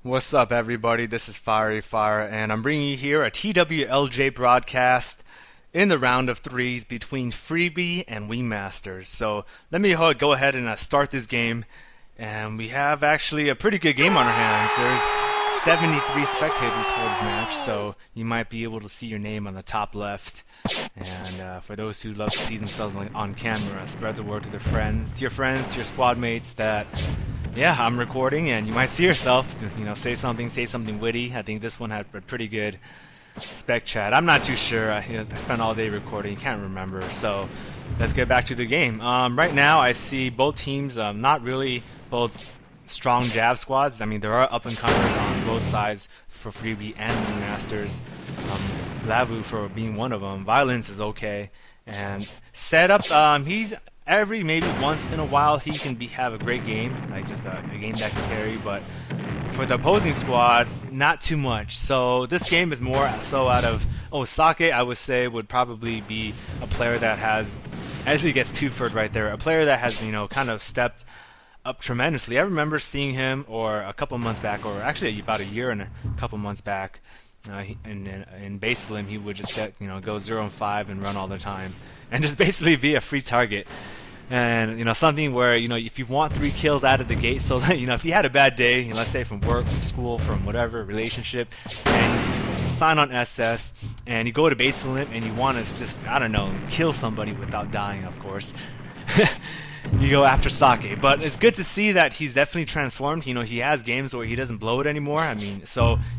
What's up, everybody? This is Fiery Fire, and I'm bringing you here a TWLJ broadcast in the round of threes between Freebie and Wingmasters. So let me go ahead and start this game, and we have actually a pretty good game on our hands. There's 73 spectators for this match, so you might be able to see your name on the top left. And for those who love to see themselves on camera, spread the word to their friends, to your squad mates that yeah, I'm recording, and you might see yourself, say something witty. I think this one had a pretty good spec chat. I'm not too sure. I spent all day recording, can't remember. So let's get back to the game. Right now, I see both teams not really both strong jab squads. I mean, there are up and comers on both sides for Freebie and Wingmasters. Lavu for being one of them. Violence is okay, and setup. He's every maybe once in a while he can have a great game, like just a game that can carry, but for the opposing squad, not too much. So this game is more so out of Sake, I would say, would probably be a player that has, as he gets two-third right there, a player that has kind of stepped up tremendously. I remember seeing him or a couple months back, or actually about a year and a couple months back. In base slim, he would just get go 0 and 5 and run all the time, and just basically be a free target. And something where if you want 3 kills out of the gate, so that, if you had a bad day, let's say from work, from school, from whatever relationship, and you sign on SS and you go to base limit and you want to just kill somebody without dying, of course. You go after Sake, but it's good to see that he's definitely transformed. He has games where he doesn't blow it anymore. I mean,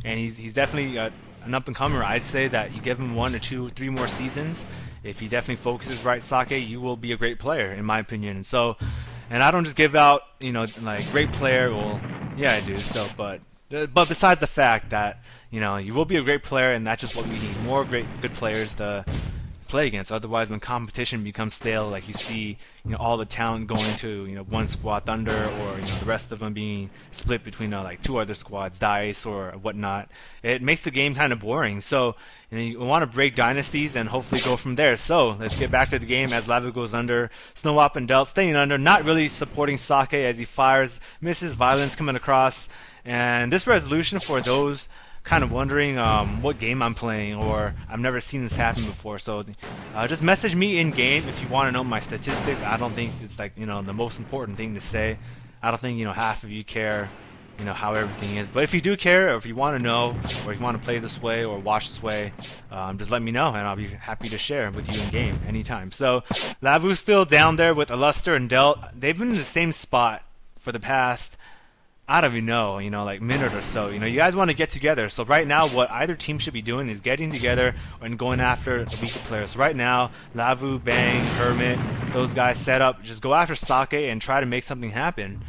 and he's definitely an up and comer. I'd say that you give him 1 or 2, 3 more seasons. If he definitely focuses right, Sake, you will be a great player, in my opinion. And I don't just give out, like great player. Well, yeah, I do. But besides the fact that you will be a great player, and that's just what we need: more good players to play against. Otherwise, when competition becomes stale, like you see all the talent going to one squad, Thunder, or the rest of them being split between like 2 other squads, Dice or whatnot, it makes the game kind of boring. So you want to break dynasties and hopefully go from there. So let's get back to the game as Lava goes under. Snowop and Delt staying under, not really supporting Sake as he fires, misses. Violence coming across, and this resolution, for those kind of wondering what game I'm playing, or I've never seen this happen before, so just message me in game if you want to know my statistics. I don't think it's like the most important thing to say. I don't think half of you care how everything is, but if you do care, or if you want to know, or if you want to play this way or watch this way, just let me know and I'll be happy to share with you in game anytime. So Lavu's still down there with Aluster and Delt. They've been in the same spot for the past, I don't even know, like minute or so. You guys want to get together. So right now, what either team should be doing is getting together and going after the weaker players. So right now, Lavu, Bang, Hermit, those guys set up. Just go after Sake and try to make something happen.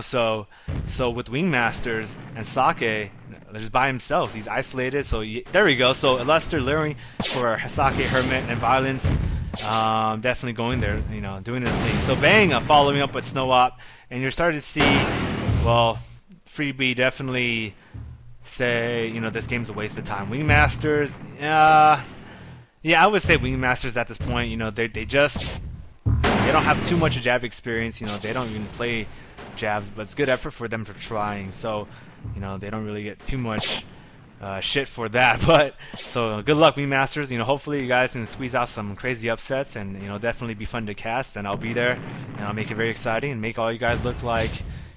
So with Wingmasters and Sake, just by himself, he's isolated. So there we go. So Lester luring for Sake, Hermit, and Violence. Definitely going there, doing his thing. So Bang following up with Snow Op, and you're starting to see, well, Freebie definitely say, this game's a waste of time. Wingmasters, yeah, I would say Wingmasters at this point, they don't have too much jab experience. They don't even play jabs, but it's good effort for them for trying. So, they don't really get too much shit for that. But so good luck, Wingmasters. Hopefully you guys can squeeze out some crazy upsets, and definitely be fun to cast. And I'll be there, and I'll make it very exciting and make all you guys look like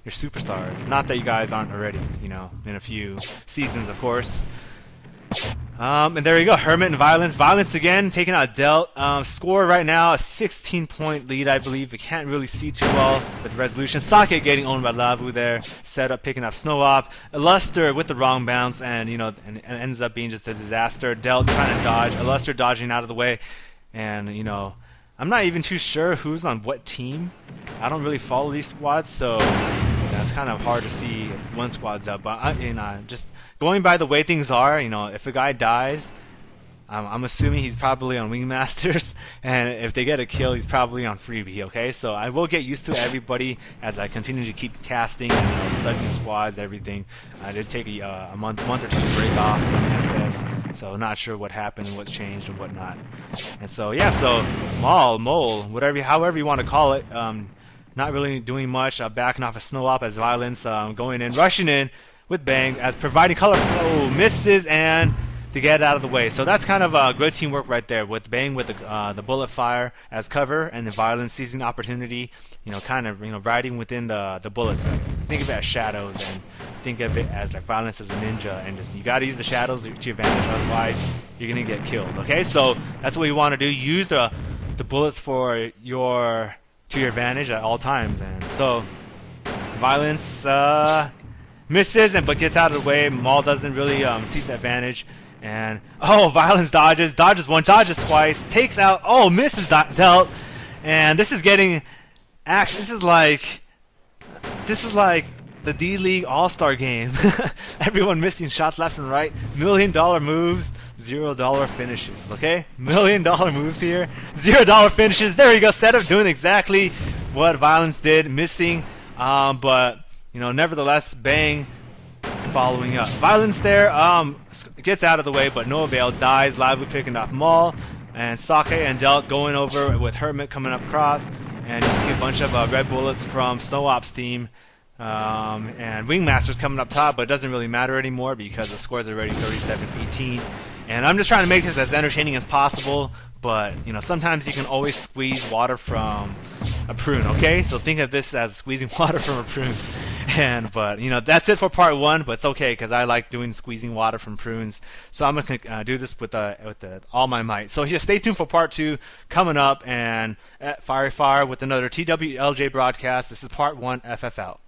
you're superstars. Not that you guys aren't already, in a few seasons, of course. And there you go, Hermit and Violence. Violence again, taking out Delt. Score right now, a 16-point lead, I believe. We can't really see too well with the resolution. Sake getting owned by Lavu there. Set up, picking up Snow Op. Luster with the wrong bounce, and and ends up being just a disaster. Delt trying to dodge. Luster dodging out of the way. And, I'm not even too sure who's on what team. I don't really follow these squads, so it's kind of hard to see if one squad's up. But just going by the way things are, if a guy dies, I'm assuming he's probably on Wingmasters, and if they get a kill, he's probably on Freebie. Okay, so I will get used to everybody as I continue to keep casting and studying squads, everything. I did take a month or two break off from SS, so not sure what happened, what's changed, and whatnot. And so yeah, so mole, whatever, however you want to call it. Not really doing much. Backing off a Snow Op as Violence, going in, rushing in. with Bang as providing color. Oh, misses and to get out of the way. So that's kind of good teamwork right there with Bang with the bullet fire as cover and the Violence seizing the opportunity. Kind of riding within the bullets. Think of it as shadows and think of it as like Violence as a ninja, and just you got to use the shadows to your advantage. Otherwise, you're gonna get killed. Okay, so that's what you want to do. Use the bullets to your advantage at all times. And so Violence misses but gets out of the way. Maul doesn't really seize the advantage. And Violence dodges once, dodges twice, takes out. Misses dealt. And this is getting action. This is like the D-League All-Star game. Everyone missing shots left and right. $1 million moves, $0 finishes. Okay, $1 million moves here, $0 finishes. There you go. Setup doing exactly what Violence did, missing, but nevertheless, Bang following up. Violence there gets out of the way, but no avail. Dies, lively picking off Maul, and Sake and Delt going over with Hermit coming up across, and you see a bunch of red bullets from Snow Ops team. And Wingmasters coming up top, but it doesn't really matter anymore because the score's already 37-18. And I'm just trying to make this as entertaining as possible, but sometimes you can always squeeze water from a prune. Okay, so think of this as squeezing water from a prune. But that's it for part 1. But it's okay because I like doing squeezing water from prunes. So I'm gonna do this with all my might. So just stay tuned for part 2 coming up, and at Fire with another TWLJ broadcast. This is part 1. FF out.